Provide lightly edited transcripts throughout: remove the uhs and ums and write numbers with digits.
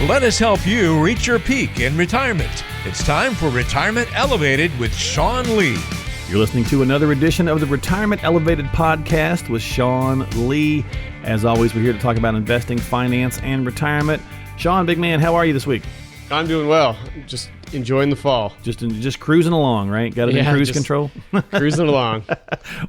Let us help you reach your peak in retirement. It's time for Retirement Elevated with Sean Lee. You're listening to another edition of the Retirement Elevated podcast with Sean Lee. As always, we're here to talk about investing, finance, and retirement. Sean, big man, how are you this week? I'm doing well. Just enjoying the fall. Just cruising along, right? Got it in cruise control? Cruising along.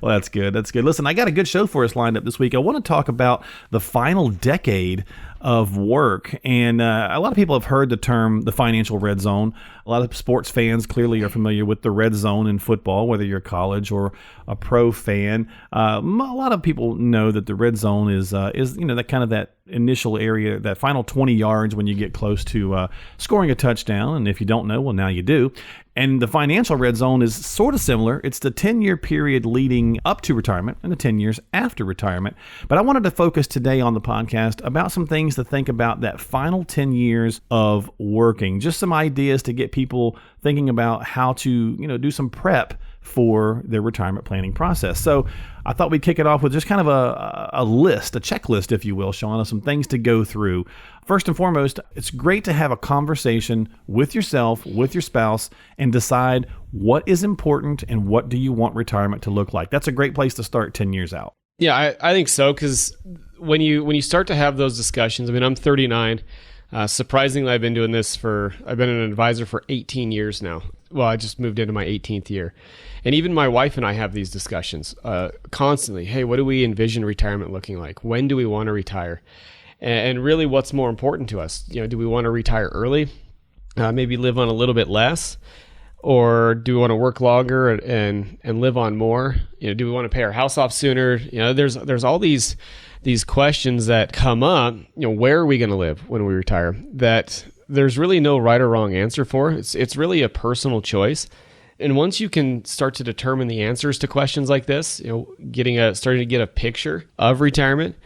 Well, that's good. That's good. Listen, I got a good show for us lined up this week. I want to talk about the final decade of work. And a lot of people have heard the term the financial red zone. A lot of sports fans clearly are familiar with the red zone in football, whether you're a college or a pro fan. A lot of people know that the red zone is that kind of that initial area, that final 20 yards when you get close to scoring a touchdown. And if you don't know, well, now you do. And the financial red zone is sort of similar. It's the 10-year period leading up to retirement and the 10 years after retirement. But I wanted to focus today on the podcast about some things to think about that final 10 years of working. Just some ideas to get people thinking about how to, do some prep for their retirement planning process. So I thought we'd kick it off with just kind of a list, a checklist, if you will, Sean, of some things to go through. First and foremost, it's great to have a conversation with yourself, with your spouse, and decide what is important and what do you want retirement to look like. That's a great place to start 10 years out. Yeah, I think so, because when you start to have those discussions, I'm 39. Surprisingly, I've been an advisor for 18 years now. Well, I just moved into my 18th year. And even my wife and I have these discussions constantly. Hey, what do we envision retirement looking like? When do we want to retire? And really, what's more important to us? Do we want to retire early? Maybe live on a little bit less? Or do we want to work longer and live on more? Do we want to pay our house off sooner? There's all these questions that come up. Where are we going to live when we retire? That there's really no right or wrong answer for. It's really a personal choice. And once you can start to determine the answers to questions like this, starting to get a picture of retirement,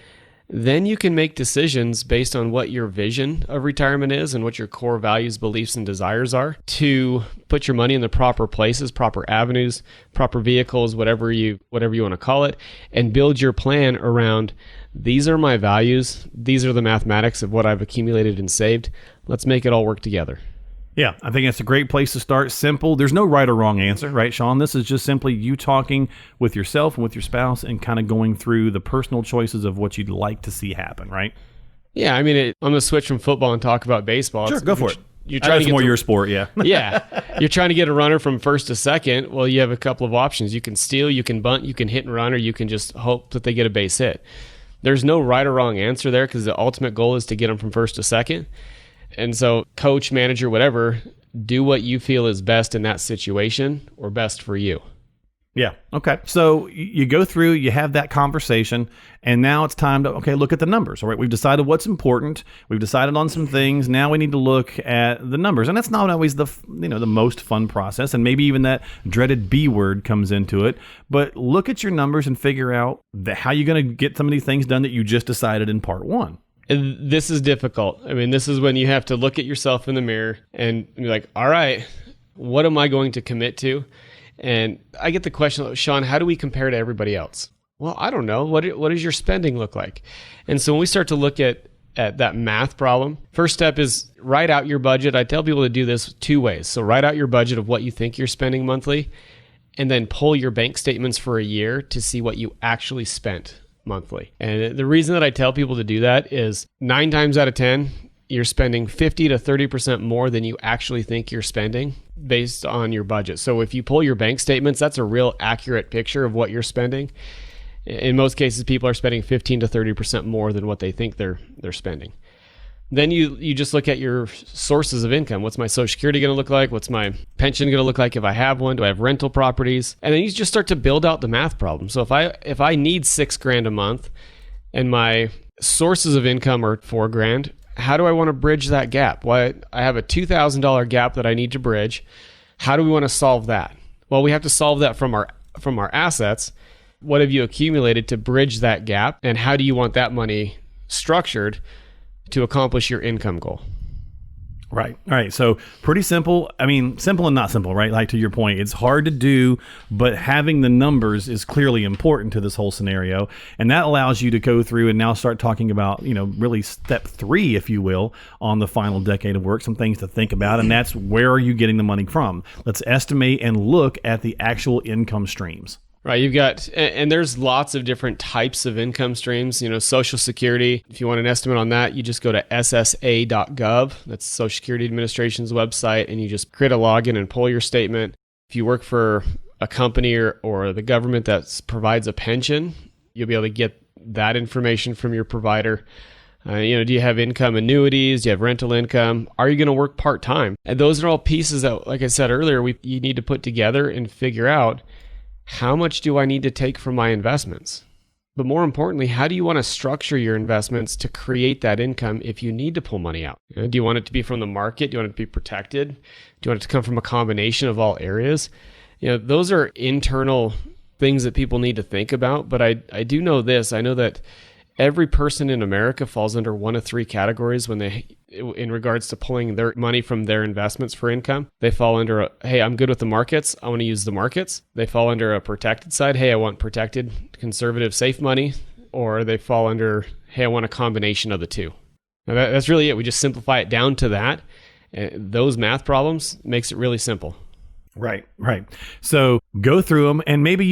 then you can make decisions based on what your vision of retirement is and what your core values, beliefs, and desires are to put your money in the proper places, proper avenues, proper vehicles, whatever you want to call it, and build your plan around these are my values. These are the mathematics of what I've accumulated and saved. Let's make it all work together. Yeah, I think it's a great place to start. Simple. There's no right or wrong answer, right, Sean? This is just simply you talking with yourself and with your spouse and kind of going through the personal choices of what you'd like to see happen, right? Yeah, I'm going to switch from football and talk about baseball. Sure, go for it. You're trying That's more your sport, yeah. Yeah. You're trying to get a runner from first to second. Well, you have a couple of options. You can steal, you can bunt, you can hit and run, or you can just hope that they get a base hit. There's no right or wrong answer there because the ultimate goal is to get them from first to second. And so coach, manager, whatever, do what you feel is best in that situation or best for you. Yeah. Okay. So you go through, you have that conversation, and now it's time to, look at the numbers. All right. We've decided what's important. We've decided on some things. Now we need to look at the numbers. And that's not always the most fun process. And maybe even that dreaded B word comes into it. But look at your numbers and figure out how you're going to get some of these things done that you just decided in part one. This is difficult. This is when you have to look at yourself in the mirror and be like, all right, what am I going to commit to? And I get the question, Sean, how do we compare to everybody else? Well, I don't know. What does your spending look like? And so when we start to look at that math problem, first step is write out your budget. I tell people to do this two ways. So write out your budget of what you think you're spending monthly, and then pull your bank statements for a year to see what you actually spent monthly. And the reason that I tell people to do that is 9 times out of 10, you're spending 50 to 30% more than you actually think you're spending based on your budget. So if you pull your bank statements, that's a real accurate picture of what you're spending. In most cases, people are spending 15 to 30% more than what they think they're spending. Then you just look at your sources of income. What's my Social Security going to look like? What's my pension going to look like if I have one? Do I have rental properties? And then you just start to build out the math problem. So if I need $6,000 a month and my sources of income are $4,000, how do I want to bridge that gap? Well, I have a $2,000 gap that I need to bridge. How do we want to solve that? Well, we have to solve that from our assets. What have you accumulated to bridge that gap? And how do you want that money structured to accomplish your income goal? Right. All right. So pretty simple. I mean, simple and not simple, right? Like to your point, it's hard to do, but having the numbers is clearly important to this whole scenario. And that allows you to go through and now start talking about, really step 3, if you will, on the final decade of work, some things to think about. And that's where are you getting the money from? Let's estimate and look at the actual income streams. Right, you've got, and there's lots of different types of income streams. Social Security, if you want an estimate on that, you just go to ssa.gov. That's Social Security Administration's website, and you just create a login and pull your statement. If you work for a company or the government that provides a pension, you'll be able to get that information from your provider. Do you have income annuities? Do you have rental income? Are you going to work part-time? And those are all pieces that, like I said earlier, you need to put together and figure out, how much do I need to take from my investments? But more importantly, how do you want to structure your investments to create that income if you need to pull money out? Do you want it to be from the market? Do you want it to be protected? Do you want it to come from a combination of all areas? Those are internal things that people need to think about. But I do know this. I know that every person in America falls under one of 3 categories in regards to pulling their money from their investments for income. They fall under hey, I'm good with the markets. I want to use the markets. They fall under a protected side. Hey, I want protected, conservative, safe money. Or they fall under, hey, I want a combination of the two. Now that's really it. We just simplify it down to that. Those math problems makes it really simple. Right. So go through them, and maybe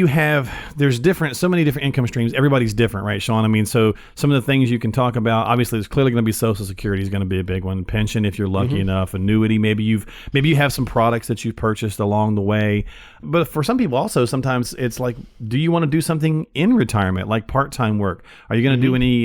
there's so many different income streams. Everybody's different, right, Sean? I mean, so some of the things you can talk about, obviously there's clearly going to be Social Security is going to be a big one. Pension, if you're lucky enough, annuity, maybe you have some products that you've purchased along the way. But for some people also, sometimes it's like, do you want to do something in retirement, like part-time work? Are you going to do any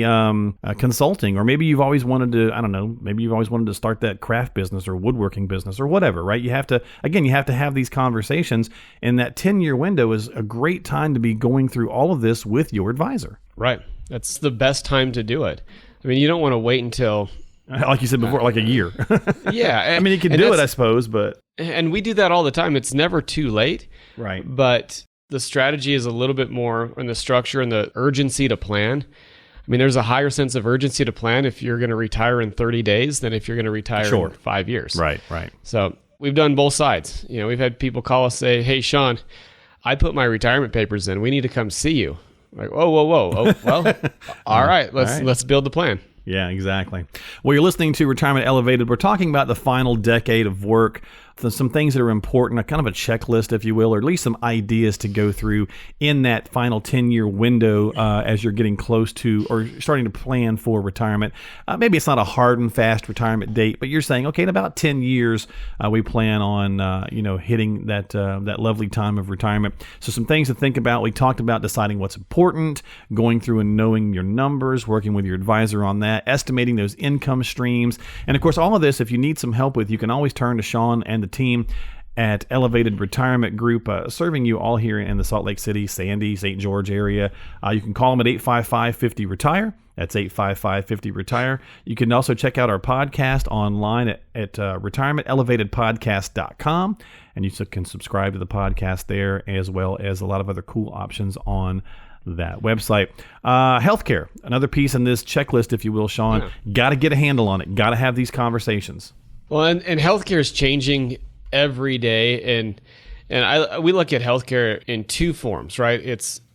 consulting? Or maybe you've always wanted to start that craft business or woodworking business or whatever, right? You have to have these conversations, and that 10-year window is a great time to be going through all of this with your advisor. Right. That's the best time to do it. I mean, you don't want to wait until, like you said before, like a year. Yeah. I mean, you can do it, I suppose, but... And we do that all the time. It's never too late. Right. But the strategy is a little bit more in the structure and the urgency to plan. I mean, there's a higher sense of urgency to plan if you're going to retire in 30 days than if you're going to retire in 5 years. Right. So we've done both sides. We've had people call us, say, hey, Sean, I put my retirement papers in. We need to come see you. Like, whoa. Oh, well, all right. Let's build the plan. Yeah, exactly. Well, you're listening to Retirement Elevated. We're talking about the final decade of work, some things that are important, kind of a checklist, if you will, or at least some ideas to go through in that final 10-year window as you're getting close to or starting to plan for retirement. Maybe it's not a hard and fast retirement date, but you're saying, okay, in about 10 years, we plan on hitting that lovely time of retirement. So some things to think about. We talked about deciding what's important, going through and knowing your numbers, working with your advisor on that, estimating those income streams. And of course, all of this, if you need some help with, you can always turn to Sean and the team at Elevated Retirement Group, serving you all here in the Salt Lake City, Sandy, St. George area. You can call them at 855-50-RETIRE. That's 855-50-RETIRE. You can also check out our podcast online at retirementelevatedpodcast.com, and you can subscribe to the podcast there, as well as a lot of other cool options on that website. Healthcare, another piece in this checklist, if you will, Sean. Got to get a handle on it. Got to have these conversations. Well, and healthcare is changing every day, and we look at healthcare in 2 forms, right?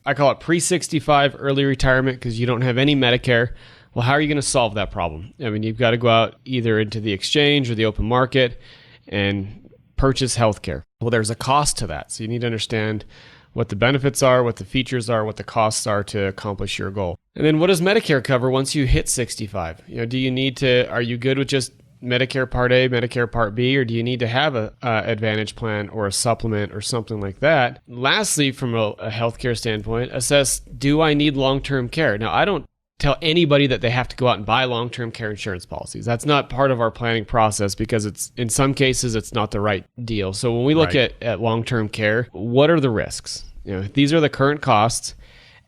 I call it pre-65 early retirement because you don't have any Medicare. Well, how are you going to solve that problem? I mean, you've got to go out either into the exchange or the open market and purchase healthcare. Well, there's a cost to that, so you need to understand what the benefits are, what the features are, what the costs are to accomplish your goal. And then what does Medicare cover once you hit 65? Are you good with just Medicare Part A, Medicare Part B, or do you need to have a Advantage plan or a supplement or something like that? Lastly, from a healthcare standpoint, assess, do I need long-term care? Now, I don't tell anybody that they have to go out and buy long-term care insurance policies. That's not part of our planning process because in some cases, it's not the right deal. So when we look at long-term care, what are the risks? These are the current costs.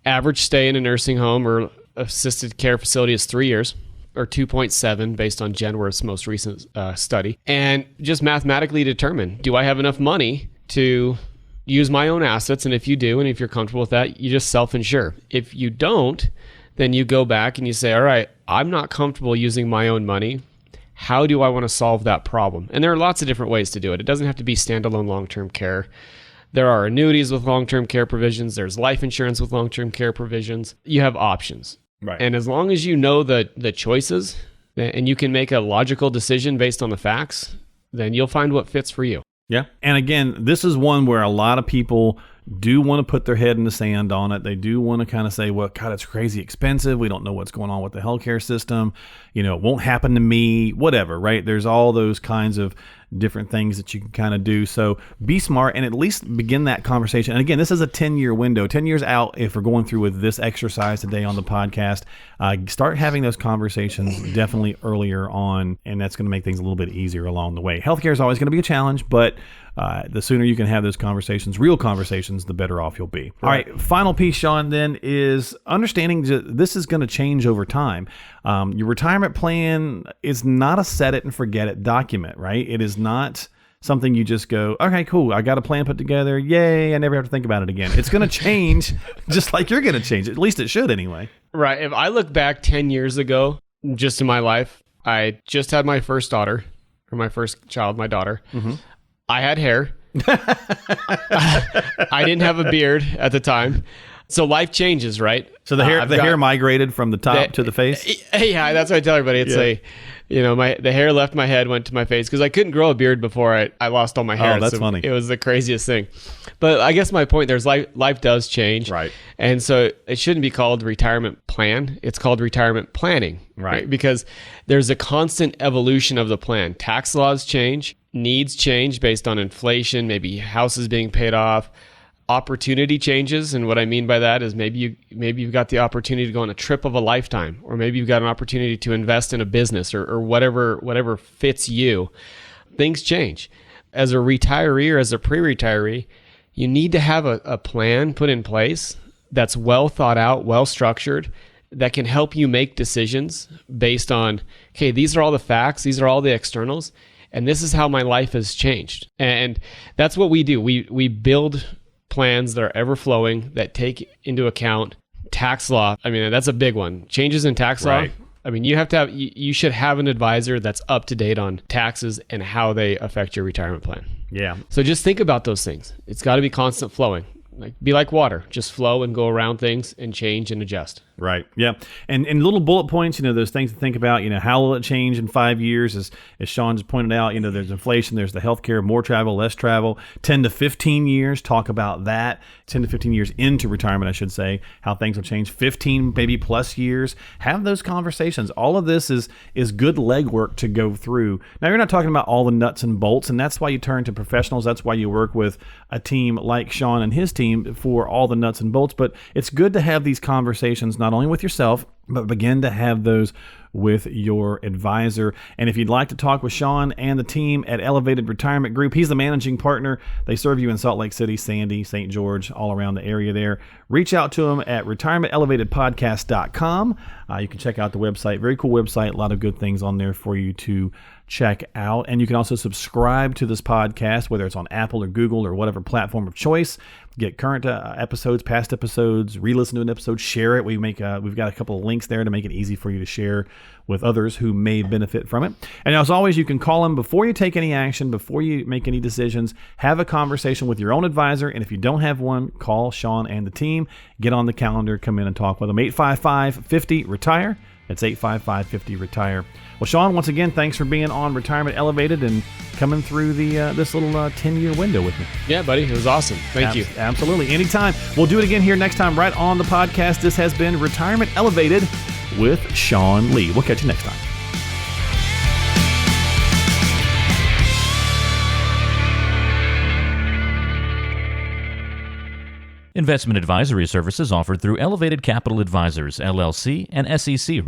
Average stay in a nursing home or assisted care facility is 3 years. Or 2.7 based on Genworth's most recent study. And just mathematically determine, do I have enough money to use my own assets? And if you do, and if you're comfortable with that, you just self-insure. If you don't, then you go back and you say, all right, I'm not comfortable using my own money. how do I want to solve that problem? And there are lots of different ways to do it. It doesn't have to be standalone long-term care. There are annuities with long-term care provisions. There's life insurance with long-term care provisions. You have options. Right. And as long as you know the choices and you can make a logical decision based on the facts, then you'll find what fits for you. Yeah. And again, this is one where a lot of people do want to put their head in the sand on it. They do want to kind of say, well, God, it's crazy expensive. We don't know what's going on with the healthcare system. You know, it won't happen to me, whatever, right? There's all those kinds of different things that you can kind of do. So be smart and at least begin that conversation. And again, this is a 10-year window, 10 years out. If we're going through with this exercise today on the podcast, start having those conversations definitely earlier on. And that's going to make things a little bit easier along the way. Healthcare is always going to be a challenge, but the sooner you can have those conversations, real conversations, the better off you'll be. All right. Final piece, Sean, then is understanding that this is going to change over time. Your retirement plan is not a set it and forget it document, right? It is not something you just go, okay, cool, I got a plan put together. Yay, I never have to think about it again. It's going to change just like you're going to change. At least it should anyway. Right. If I look back 10 years ago, just in my life, I just had my first daughter, or my first child, my daughter. Mm-hmm. I had hair. I didn't have a beard at the time. So life changes, right? So the hair migrated from the top to the face? Yeah, that's what I tell everybody. It's the hair left my head, went to my face, because I couldn't grow a beard before I lost all my hair. Oh, that's funny. It was the craziest thing. But I guess my point there is life does change. Right. And so it shouldn't be called retirement plan. It's called retirement planning. Right. Because there's a constant evolution of the plan. Tax laws change, needs change based on inflation, maybe houses being paid off. Opportunity changes, and what I mean by that is maybe you've got the opportunity to go on a trip of a lifetime, or maybe you've got an opportunity to invest in a business or whatever fits you. Things change. As a retiree or as a pre-retiree, you need to have a plan put in place that's well thought out, well structured, that can help you make decisions based on, okay, these are all the facts, these are all the externals, and this is how my life has changed. And that's what we do. We build plans that are ever flowing, that take into account tax law. I mean, that's a big one. Changes in tax law. Right. I mean, you should have an advisor that's up to date on taxes and how they affect your retirement plan. Yeah. So just think about those things. It's got to be constant flowing. Be like water, just flow and go around things and change and adjust. Right. Yeah. And little bullet points, those things to think about, how will it change in 5 years? As Sean just pointed out, there's inflation, there's the healthcare, more travel, less travel, 10 to 15 years, talk about that, 10 to 15 years into retirement, I should say, how things will change, 15 maybe plus years. Have those conversations. All of this is good legwork to go through. Now, you're not talking about all the nuts and bolts, and that's why you turn to professionals. That's why you work with a team like Sean and his team for all the nuts and bolts. But it's good to have these conversations, not only with yourself, but begin to have those with your advisor. And if you'd like to talk with Sean and the team at Elevated Retirement Group, he's the managing partner. They serve you in Salt Lake City, Sandy, St. George, all around the area there. Reach out to him at retirementelevatedpodcast.com. You can check out the website. Very cool website. A lot of good things on there for you to check out. And you can also subscribe to this podcast, whether it's on Apple or Google or whatever platform of choice. Get current episodes, past episodes, re-listen to an episode, share it. We've got a couple of links there to make it easy for you to share with others who may benefit from it. And as always, you can call them before you take any action, before you make any decisions. Have a conversation with your own advisor. And if you don't have one, call Sean and the team. Get on the calendar, come in and talk with them. 855-50-RETIRE. That's 855-50-RETIRE. Well, Sean, once again, thanks for being on Retirement Elevated and coming through this little 10-year window with me. Yeah, buddy. It was awesome. Thank you. Absolutely. Anytime. We'll do it again here next time right on the podcast. This has been Retirement Elevated with Sean Lee. We'll catch you next time. Investment advisory services offered through Elevated Capital Advisors, LLC, and SEC.